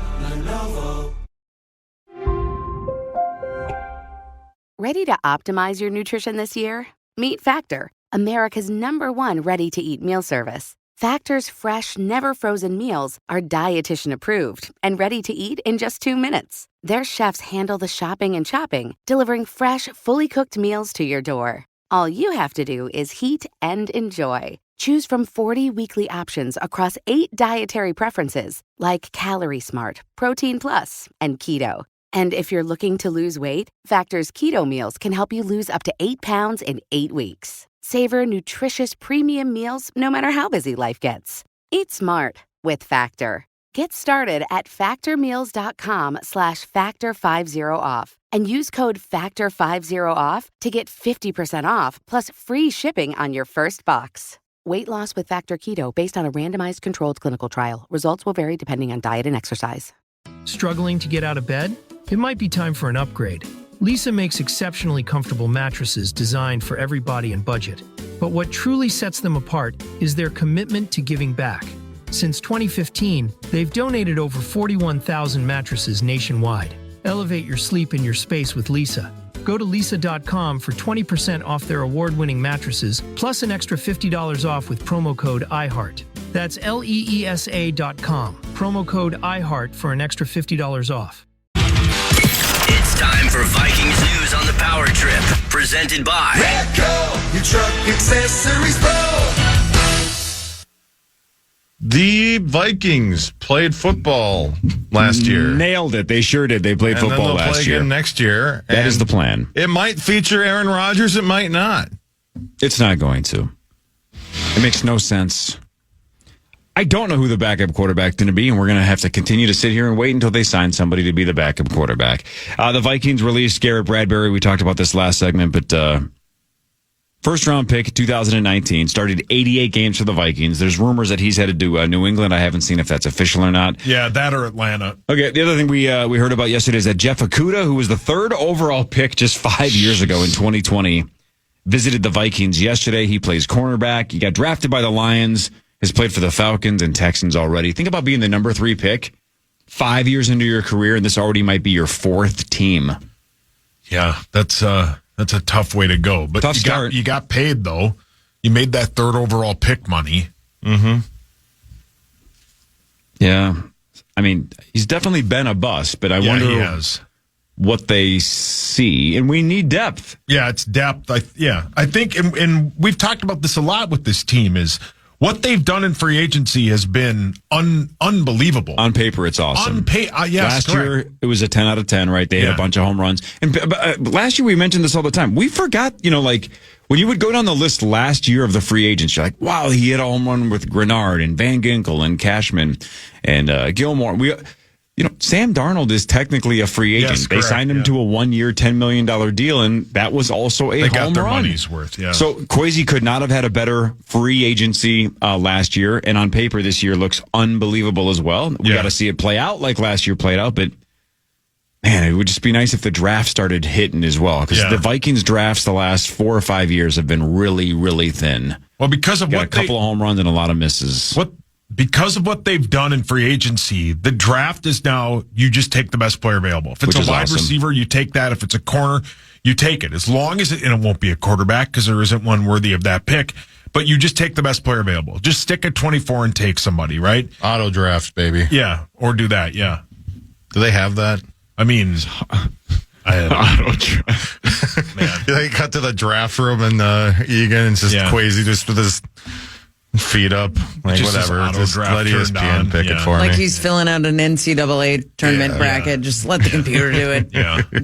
Ready to optimize your nutrition this year? Meet Factor, America's #1 ready-to-eat meal service. Factor's fresh, never-frozen meals are dietitian approved and ready to eat in just 2 minutes. Their chefs handle the shopping and chopping, delivering fresh, fully cooked meals to your door. All you have to do is heat and enjoy. Choose from 40 weekly options across 8 dietary preferences like Calorie Smart, Protein Plus, and Keto. And if you're looking to lose weight, Factor's keto meals can help you lose up to 8 pounds in 8 weeks. Savor nutritious premium meals no matter how busy life gets. Eat smart with Factor. Get started at factormeals.com/factor50off and use code FACTOR50OFF to get 50% off plus free shipping on your first box. Weight loss with Factor Keto based on a randomized controlled clinical trial. Results will vary depending on diet and exercise. Struggling to get out of bed? It might be time for an upgrade. Leesa makes exceptionally comfortable mattresses designed for every body and budget. But what truly sets them apart is their commitment to giving back. Since 2015, they've donated over 41,000 mattresses nationwide. Elevate your sleep in your space with Leesa. Go to Leesa.com for 20% off their award-winning mattresses, plus an extra $50 off with promo code IHEART. That's LEESA.com. Promo code IHEART for an extra $50 off. It's time for Vikings news on the Power Trip, presented by Redco, your truck accessories pro. The Vikings played football last year. Nailed it. They sure did. They played football last year. Again next year. That is the plan. It might feature Aaron Rodgers. It might not. It's not going to. It makes no sense. I don't know who the backup quarterback is going to be, and we're going to have to continue to sit here and wait until they sign somebody to be the backup quarterback. The Vikings released Garrett Bradbury. We talked about this last segment, but first-round pick, 2019, started 88 games for the Vikings. There's rumors that he's headed to New England. I haven't seen if that's official or not. Yeah, that or Atlanta. Okay, the other thing we heard about yesterday is that Jeff Okudah, who was the 3rd overall pick just 5 years ago in 2020, visited the Vikings yesterday. He plays cornerback. He got drafted by the Lions. Has played for the Falcons and Texans already. Think about being the number 3 pick 5 years into your career, and this already might be your 4th team. Yeah, that's a tough way to go. But Tough start. You got paid, though. You made that 3rd overall pick money. Mm-hmm. Yeah. I mean, he's definitely been a bust, but I wonder he has. What they see. And we need depth. Yeah, it's depth. I think, and we've talked about this a lot with this team, is what they've done in free agency has been unbelievable. On paper, it's awesome. Yes, last correct. year, it was a 10 out of 10, right? They hit a bunch of home runs. And last year, we mentioned this all the time. We forgot, like, when you would go down the list last year of the free agents, you're like, wow, he hit a home run with Grenard and Van Ginkel and Cashman and Gilmore. Sam Darnold is technically a free agent. Yes, they signed him to a 1-year, $10 million deal, and that was also a home run. They got their money's worth, yeah. So Kwesi could not have had a better free agency last year, and on paper this year looks unbelievable as well. We got to see it play out like last year played out, but man, it would just be nice if the draft started hitting as well, because the Vikings drafts the last 4 or 5 years have been really, really thin. Well, because of a couple of home runs and a lot of misses. Because of what they've done in free agency, the draft is now you just take the best player available. If it's a wide receiver, you take that. If it's a corner, you take it. As long as and it won't be a quarterback because there isn't one worthy of that pick, but you just take the best player available. Just stick at 24 and take somebody, right? Auto draft, baby. Yeah, or do that, yeah. Do they have that? I mean, auto draft. Man. They cut to the draft room and Egan and just Kwesi just with his feet up, like just whatever. Just let ESPN pick it for me. Like he's filling out an NCAA tournament bracket. Just let the computer do it.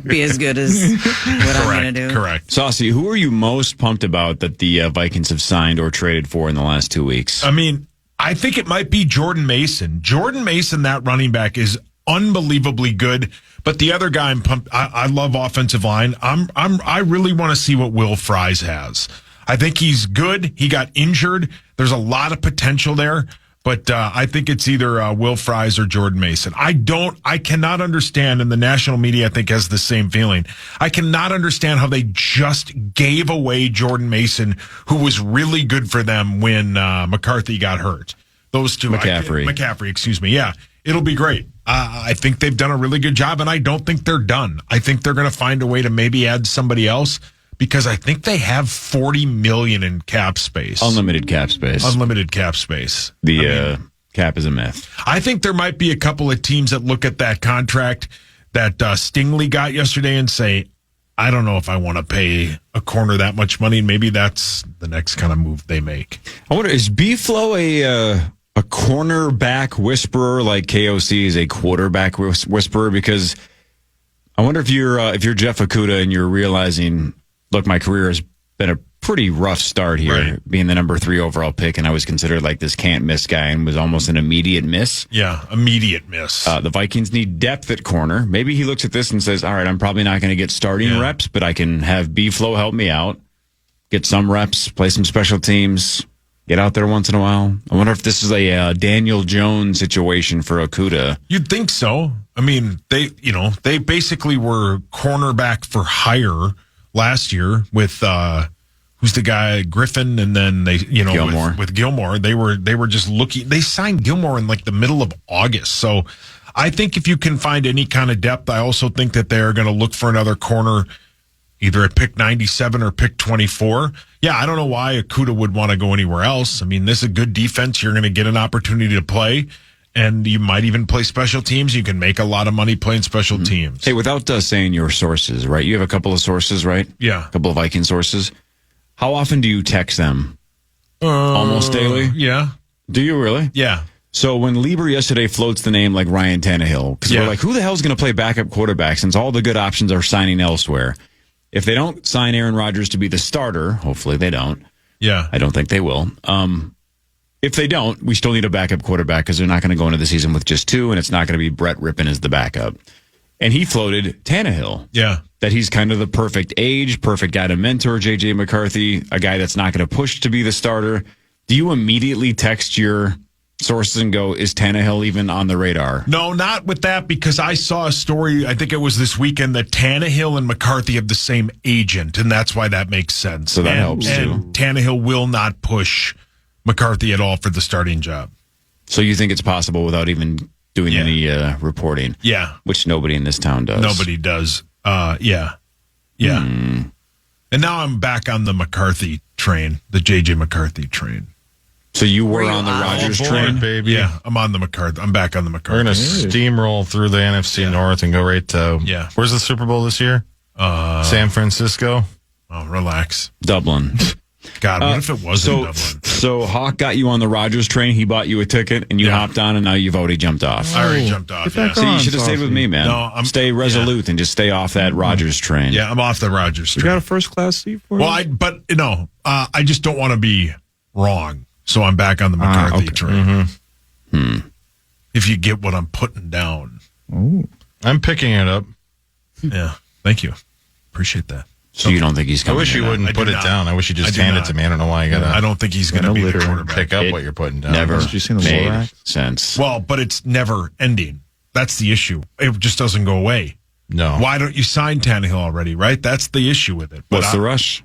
Be as good as what I'm going to do. Correct. Saucy, who are you most pumped about that the Vikings have signed or traded for in the last 2 weeks? I mean, I think it might be Jordan Mason. Jordan Mason, that running back, is unbelievably good. But the other guy, I'm pumped. I love offensive line. I really want to see what Will Fries has. I think he's good. He got injured. There's a lot of potential there. But I think it's either Will Fries or Jordan Mason. I cannot understand, and the national media, I think, has the same feeling. I cannot understand how they just gave away Jordan Mason, who was really good for them when McCarthy got hurt. Those two. McCaffrey, excuse me. Yeah, it'll be great. I think they've done a really good job, and I don't think they're done. I think they're going to find a way to maybe add somebody else, because I think they have $40 million in cap space. Unlimited cap space. The cap is a myth. I think there might be a couple of teams that look at that contract that Stingley got yesterday and say, I don't know if I want to pay a corner that much money, and maybe that's the next kind of move they make. I wonder, is B-Flow a cornerback whisperer like KOC is a quarterback whisperer? Because I wonder if you're Jeff Okudah and you're realizing, look, my career has been a pretty rough start here, right, being the number 3 overall pick, and I was considered like this can't miss guy and was almost an immediate miss. Yeah, immediate miss. The Vikings need depth at corner. Maybe he looks at this and says, all right, I'm probably not going to get starting reps, but I can have B-Flow help me out, get some reps, play some special teams, get out there once in a while. I wonder if this is a Daniel Jones situation for Okudah. You'd think so. I mean, they basically were cornerback for hire last year with who's the guy, Griffin, and then they Gilmore. With Gilmore, they were just looking. They signed Gilmore in like the middle of August. So I think if you can find any kind of depth, I also think that they're going to look for another corner, either at pick 97 or pick 24. Yeah, I don't know why Okudah would want to go anywhere else. I mean, this is a good defense. You're going to get an opportunity to play, and you might even play special teams. You can make a lot of money playing special teams. Hey, without saying your sources, right? You have a couple of sources, right? Yeah. A couple of Viking sources. How often do you text them? Almost daily? Yeah. Do you really? Yeah. So when Lieber yesterday floats the name like Ryan Tannehill, because we're like, who the hell is going to play backup quarterback since all the good options are signing elsewhere? If they don't sign Aaron Rodgers to be the starter, hopefully they don't. Yeah. I don't think they will. If they don't, we still need a backup quarterback because they're not going to go into the season with just 2, and it's not going to be Brett Rippon as the backup. And he floated Tannehill. Yeah. That he's kind of the perfect age, perfect guy to mentor J.J. McCarthy, a guy that's not going to push to be the starter. Do you immediately text your sources and go, is Tannehill even on the radar? No, not with that, because I saw a story, I think it was this weekend, that Tannehill and McCarthy have the same agent, and that's why that makes sense. So that helps, too. And Tannehill will not push McCarthy at all for the starting job. So you think it's possible without even doing any reporting? Yeah. Which nobody in this town does. Nobody does. Yeah. And now I'm back on the McCarthy train, the J.J. McCarthy train. So you were on the Rodgers train, baby. Yeah, I'm on the McCarthy. I'm back on the McCarthy. We're going to steamroll through the NFC North and go right to where's the Super Bowl this year? San Francisco. Oh, relax. Dublin. God, what if it wasn't Dublin? So Hawk got you on the Rodgers train. He bought you a ticket, and you hopped on, and now you've already jumped off. I already jumped off. So you should have stayed with me, man. No, stay resolute and just stay off that Rodgers train. Yeah, I'm off the Rodgers train. You got a first class seat for I just don't want to be wrong. So I'm back on the McCarthy train. Mm-hmm. If you get what I'm putting down. Ooh. I'm picking it up. Yeah. Thank you. Appreciate that. So you don't think he's coming? I wish you wouldn't put it down. I wish you just hand it to me. I don't know why you got to. I don't think he's going to be the quarterback. Pick up what you're putting down. Never made sense. Well, but it's never ending. That's the issue. It just doesn't go away. No. Why don't you sign Tannehill already, right? That's the issue with it. What's the rush?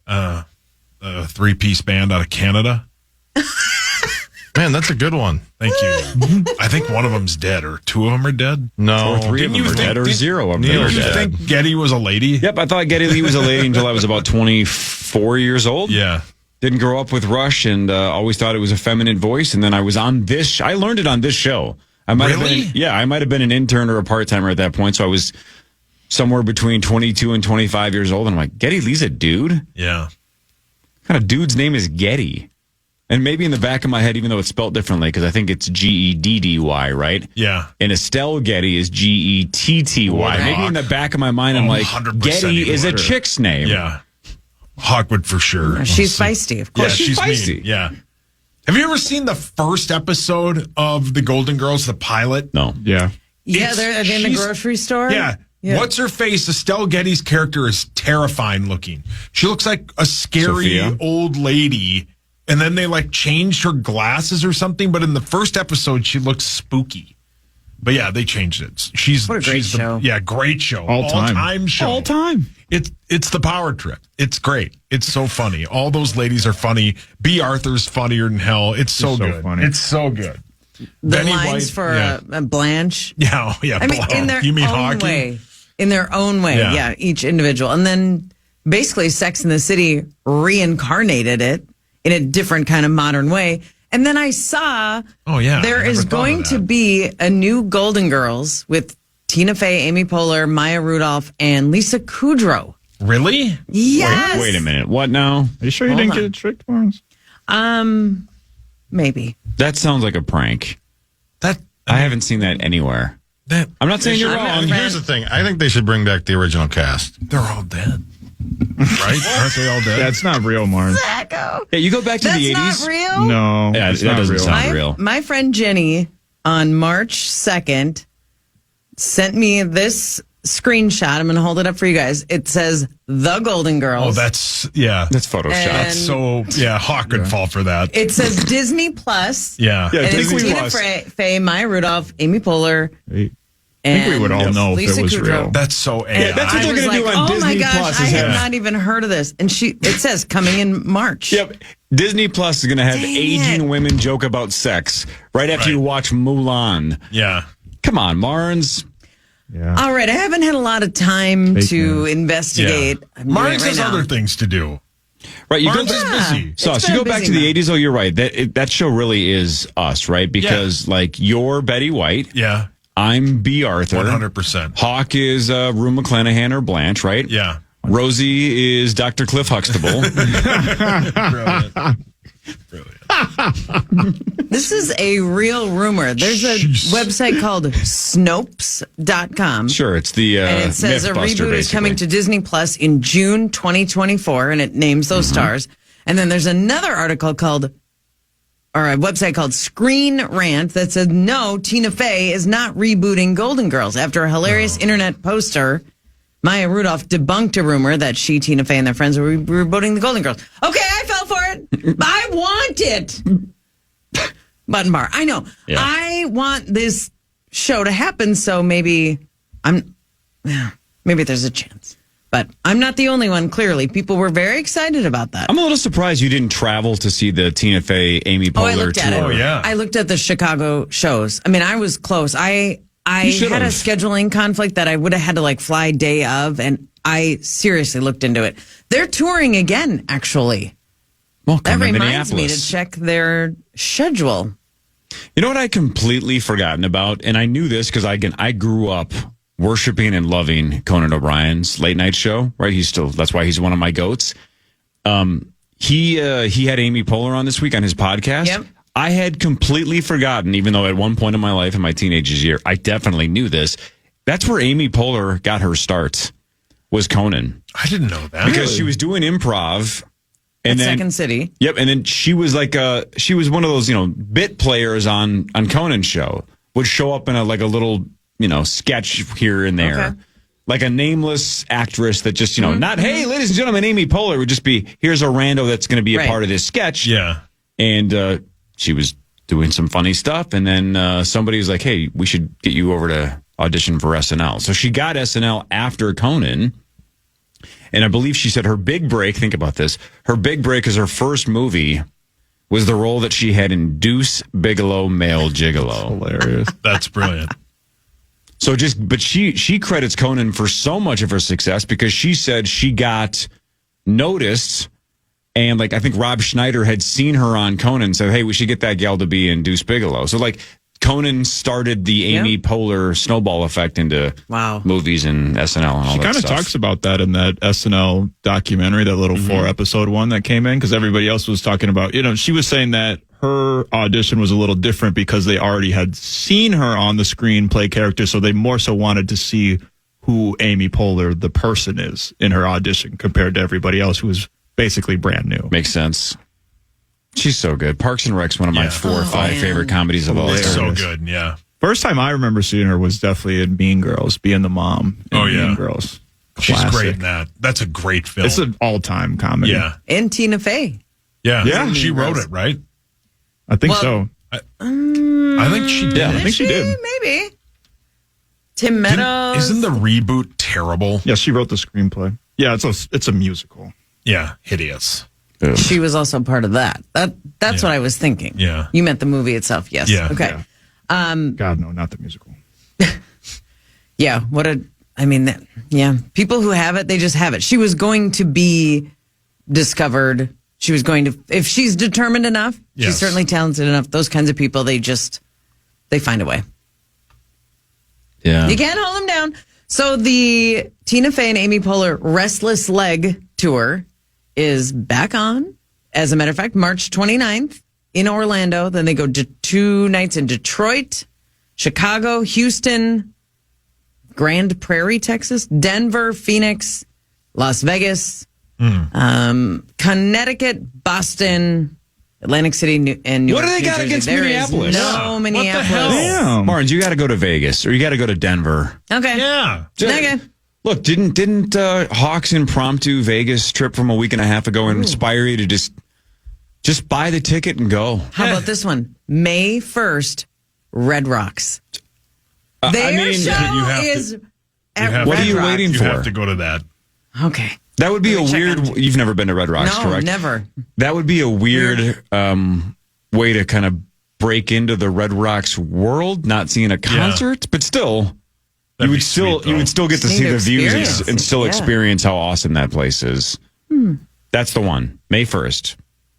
A 3-piece band out of Canada. Man, that's a good one. Thank you. I think one of them's dead, or 2 of them are dead. No, or 3 of them are dead, or 0 of them are dead. Did you think Getty was a lady? Yep, I thought Getty Lee was a lady until I was about 24 years old. Yeah. Didn't grow up with Rush, and always thought it was a feminine voice. And then I was on this. I learned it on this show. I might have been an intern or a part-timer at that point, so I was somewhere between 22 and 25 years old. And I'm like, Getty Lee's a dude? Yeah. What kind of dude's name is Getty? And maybe in the back of my head, even though it's spelled differently, because I think it's Geddy, right? Yeah. And Estelle Getty is Getty. Maybe in the back of my mind, I'm like, Getty is a chick's name. Yeah. Hawkwood for sure. She's feisty, of course. Yeah, she's feisty. Mean. Yeah. Have you ever seen the first episode of The Golden Girls, the pilot? No. Yeah. Yeah, they're in the grocery store. Yeah. What's her face? Estelle Getty's character is terrifying looking. She looks like a scary old lady. And then they changed her glasses or something. But in the first episode, she looks spooky. But yeah, they changed it. What a great show. Great show. All time show. All time. It's the Power Trip. It's great. It's so funny. All those ladies are funny. B. Arthur's funnier than hell. It's so good. Funny. It's so good. The Benny lines White, for Blanche. Yeah. I mean, in their you mean own hockey? way. In their own way. Yeah, each individual. And then basically Sex and the City reincarnated it in a different kind of modern way. And then I saw there is going to be a new Golden Girls with Tina Fey, Amy Poehler, Maya Rudolph, and Lisa Kudrow. Really? Yes. Wait a minute. What now? Are you sure you didn't get it tricked, Barnes? Maybe. That sounds like a prank. I haven't seen that anywhere. I'm not saying you're wrong. Here's the thing. I think they should bring back the original cast. They're all dead. Right? Aren't they all dead? That's not real, Marn. Yeah, you go back to the 80s. That's not real? No. Yeah, that doesn't sound real. My friend Jenny on March 2nd sent me this screenshot. I'm going to hold it up for you guys. It says The Golden Girls. Oh, that's Photoshopped. And- so, Hawk could fall for that. It says Disney Plus. Yeah. And it's Disney Tina Plus. Fey, Maya Rudolph, Amy Poehler. I think we would all know Lisa if it was Kudrow. real. That's so And that's what I they're was going to do like, on oh Disney my gosh, Plus. I have not even heard of this. And it says coming in March. Yep. Disney Plus is going to have Dang aging it. women joke about sex right after you watch Mulan. Yeah. Come on, Marnes. Yeah. All right, I haven't had a lot of time Fake to news. investigate. Yeah. I'm doing Marge it right has now. other things to do. Right, you Marge go is busy. So It's you been go back busy to the month. 80s. Oh, you're right. That show really is us, right? Because you're Betty White. Yeah. I'm B. Arthur. 100%. Hawk is Rue McClanahan or Blanche, right? Yeah. Rosie is Dr. Cliff Huxtable. Brilliant. This is a real rumor. There's a website called Snopes.com. Sure, it's the and it says a Mythbuster, reboot is coming to Disney Plus in June 2024, and it names those stars. And then there's another article or a website called Screen Rant that says, no, Tina Fey is not rebooting Golden Girls. After a hilarious internet poster, Maya Rudolph debunked a rumor that Tina Fey and their friends were rebooting the Golden Girls. Okay, I fell for it. I want it. Button bar. I know. Yeah. I want this show to happen, so maybe there's a chance. But I'm not the only one, clearly. People were very excited about that. I'm a little surprised you didn't travel to see the Tina Fey, Amy Poehler I looked tour. at it. Oh, yeah. I looked at the Chicago shows. I mean, I was close. I had a scheduling conflict that I would have had to fly day of, and I seriously looked into it. They're touring again, actually. Well, That come to reminds me to Minneapolis. check their schedule. You know what I completely forgotten about? And I knew this because, I grew up worshiping and loving Conan O'Brien's late night show, right? That's why he's one of my goats. He had Amy Poehler on this week on his podcast. Yep. I had completely forgotten, even though at one point in my life, in my teenage year, I definitely knew this. That's where Amy Poehler got her start, was Conan. I didn't know that. Because she was doing improv. And then, Second City. Yep, and then she was she was one of those, bit players on Conan's show. Would show up in a little, sketch here and there. Okay. Like a nameless actress that just, not, hey, ladies and gentlemen, Amy Poehler, would just be, here's a rando that's going to be a part of this sketch. Yeah. And she was doing some funny stuff. And then somebody was like, hey, we should get you over to audition for SNL. So she got SNL after Conan. And I believe she said her big break, think about this, her big break is her first movie was the role that she had in Deuce Bigelow, Male Gigolo. That's hilarious. That's brilliant. So but she credits Conan for so much of her success because she said she got noticed, and I think Rob Schneider had seen her on Conan and said, hey, we should get that gal to be in Deuce Bigelow. So Conan started the Amy Poehler snowball effect into movies and SNL and all that stuff. She kind of talks about that in that SNL documentary, that little 4-episode one that came in, because everybody else was talking about, she was saying that her audition was a little different because they already had seen her on the screen play characters, so they more so wanted to see who Amy Poehler, the person, is in her audition compared to everybody else who was basically brand new. Makes sense. She's so good. Parks and Rec's one of my 4 or 5 favorite comedies of all time. It's so good, yeah. First time I remember seeing her was definitely in Mean Girls, being the mom in Mean Girls. She's Classic. great in that. That's a great film. It's an all-time comedy. Yeah. And Tina Fey. Yeah. She wrote it, right? I think so. I think she did. I think she did. Maybe. Tim Meadows. Isn't the reboot terrible? Yeah, she wrote the screenplay. Yeah, it's a musical. Yeah, hideous. She was also part of that. That's what I was thinking. Yeah. You meant the movie itself, yes. Yeah. Okay. Yeah. God, no, not the musical. Yeah, people who have it, they just have it. She was going to be discovered. She was going to, if she's determined enough, she's certainly talented enough. Those kinds of people, they find a way. Yeah. You can't hold them down. So the Tina Fey and Amy Poehler Restless Leg tour is back on. As a matter of fact, March 29th in Orlando. Then they go to 2 nights in Detroit, Chicago, Houston, Grand Prairie, Texas, Denver, Phoenix, Las Vegas, Connecticut, Boston, Atlantic City, and New York. What do they got against Minneapolis? No, Minneapolis. What the hell? Damn. Martins, you got to go to Vegas or you got to go to Denver. Okay. Yeah. Okay. Look, didn't Hawk's impromptu Vegas trip from a week and a half ago inspire you to just buy the ticket and go? How about this one? May 1st, Red Rocks. Their show is at Red What are you Rocks. waiting You for? have to go to that. Okay. That would be a weird. You've never been to Red Rocks, No, correct? never. That would be a weird way to kind of break into the Red Rocks world. Not seeing a concert, but still, you would still get to see the views and still experience how awesome that place is. That's the one. May 1st.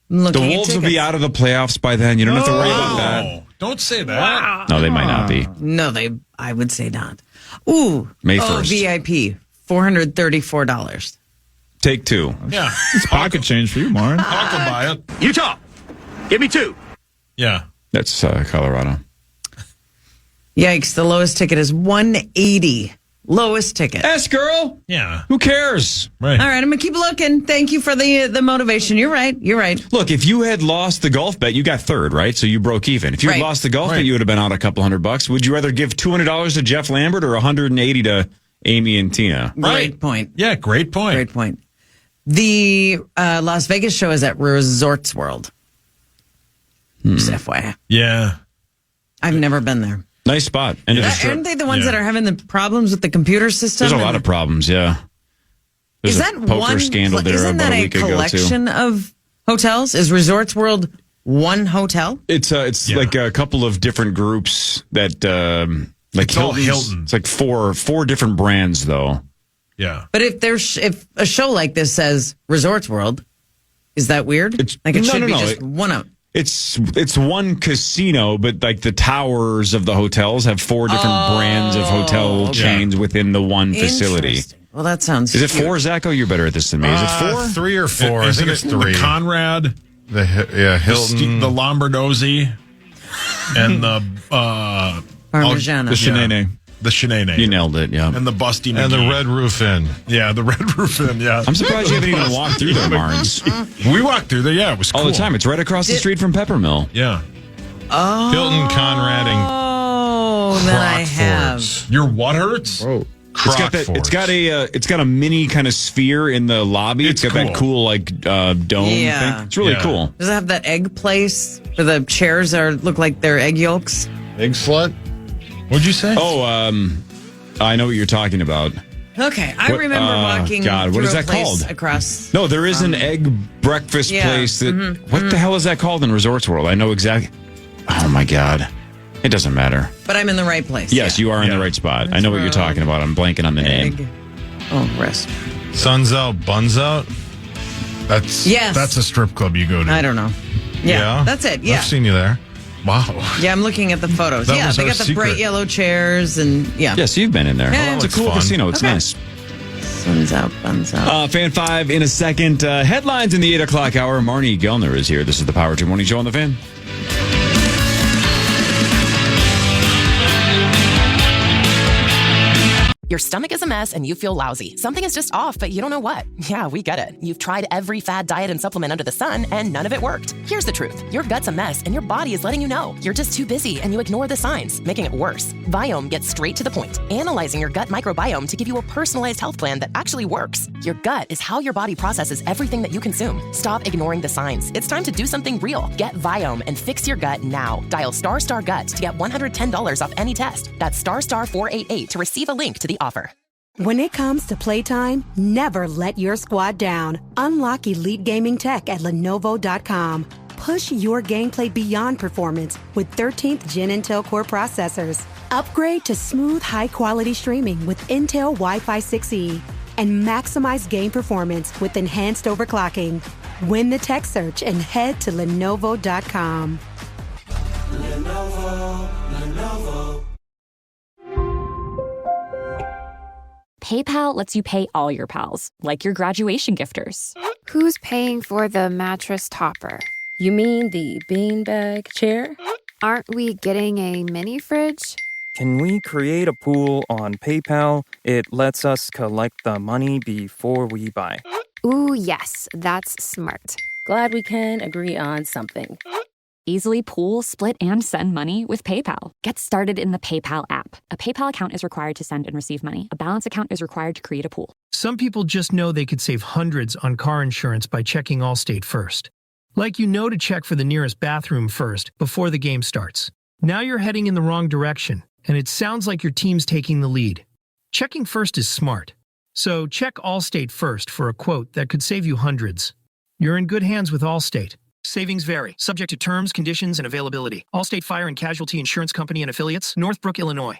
The Wolves will be out of the playoffs by then. You don't have to worry about that. Don't say that. No, they might not be. No, I would say not. Ooh. May 1st. VIP, $434. Take 2. Yeah. It's pocket change for you, Marn. Hawk will buy it. Utah, give me 2. Yeah. That's Colorado. Yikes, the lowest ticket is $180. Lowest ticket. Yes, girl. Yeah. Who cares? Right. All right, I'm going to keep looking. Thank you for the motivation. You're right. Look, if you had lost the golf bet, you got third, right? So you broke even. If you had lost the golf bet, you would have been out a couple $100. Would you rather give $200 to Jeff Lambert or $180 to Amy and Tina? Great point. Yeah, great point. Great point. The Las Vegas show is at Resorts World. Just FYI. Yeah. I've never been there. Nice spot. And Aren't they the ones that are having the problems with the computer system? There's a lot of problems, yeah. There's is that a poker one scandal there isn't about that a week ago, collection too. of hotels? Is Resorts World one hotel? It's like a couple of different groups that like it's all Hilton's. Hilton. It's like four different brands though. Yeah. But if a show like this says Resorts World, is that weird? It should be just one of. It's one casino, but like the towers of the hotels have 4 different brands of hotel chains within the one facility. Well, that sounds. Is it 4, Zacho? You're better at this than me. Is it 4? 3 or 4. I think it's it's 3. The Conrad, Hilton, the Lombardozzi, and the Parmigiano. The Shenane. The Shenane. You nailed it, yeah. And the Busty McGee. and the Red Roof Inn. Yeah, the Red Roof Inn, yeah. I'm surprised you haven't even walked through there, Marnes. We walked through there, yeah. It was cool. All the time. It's right across the street from Peppermill. Yeah. Oh. Hilton, Conrad, and Oh, then I have. Your what hurts? Whoa. It's got a mini kind of sphere in the lobby. It's got that cool like dome thing. It's really cool. Does it have that egg place where the chairs look like they're egg yolks? Egg slut? What'd you say? Oh, I know what you're talking about. Okay, I remember walking God, through what is a that place called? across. No, there is an egg breakfast place that. What the hell is that called in Resorts World? I know exactly. Oh my God, it doesn't matter. But I'm in the right place. Yes, you are in the right spot. I know what you're talking about. I'm blanking on the name. Oh, rest. Sun's out, buns out. That's a strip club you go to. I don't know. Yeah, that's it. Yeah. I've seen you there. Wow. Yeah, I'm looking at the photos. That Yeah, was they our got the secret. bright yellow chairs and Yes, you've been in there. Yeah. It's a cool fun. casino. It's nice. Sun's out, buns out. Fan 5 in a second. Headlines in the 8 o'clock hour. Marney Gellner is here. This is the Power Trip Morning Show on the Fan. Your stomach is a mess and you feel lousy. Something is just off, but you don't know what. Yeah, we get it. You've tried every fad diet and supplement under the sun, and none of it worked. Here's the truth. Your gut's a mess, and your body is letting you know. You're just too busy, and you ignore the signs, making it worse. Viome gets straight to the point, analyzing your gut microbiome to give you a personalized health plan that actually works. Your gut is how your body processes everything that you consume. Stop ignoring the signs. It's time to do something real. Get Viome and fix your gut now. Dial **gut to get $110 off any test. That's *488 to receive a link to the offer. When it comes to playtime, never let your squad down. Unlock elite gaming tech at Lenovo.com. Push your gameplay beyond performance with 13th Gen Intel Core processors. Upgrade to smooth, high-quality streaming with Intel Wi-Fi 6E. And maximize game performance with enhanced overclocking. Win the tech search and head to Lenovo.com. Lenovo. PayPal lets you pay all your pals, like your graduation gifters. Who's paying for the mattress topper? You mean the beanbag chair? Aren't we getting a mini fridge? Can we create a pool on PayPal? It lets us collect the money before we buy. Ooh, yes, that's smart. Glad we can agree on something. Easily pool, split, and send money with PayPal. Get started in the PayPal app. A PayPal account is required to send and receive money. A balance account is required to create a pool. Some people just know they could save hundreds on car insurance by checking Allstate first. Like you know to check for the nearest bathroom first before the game starts. Now you're heading in the wrong direction, and it sounds like your team's taking the lead. Checking first is smart. So check Allstate first for a quote that could save you hundreds. You're in good hands with Allstate. Savings vary, subject to terms, conditions, and availability. Allstate Fire and Casualty Insurance Company and Affiliates, Northbrook, Illinois.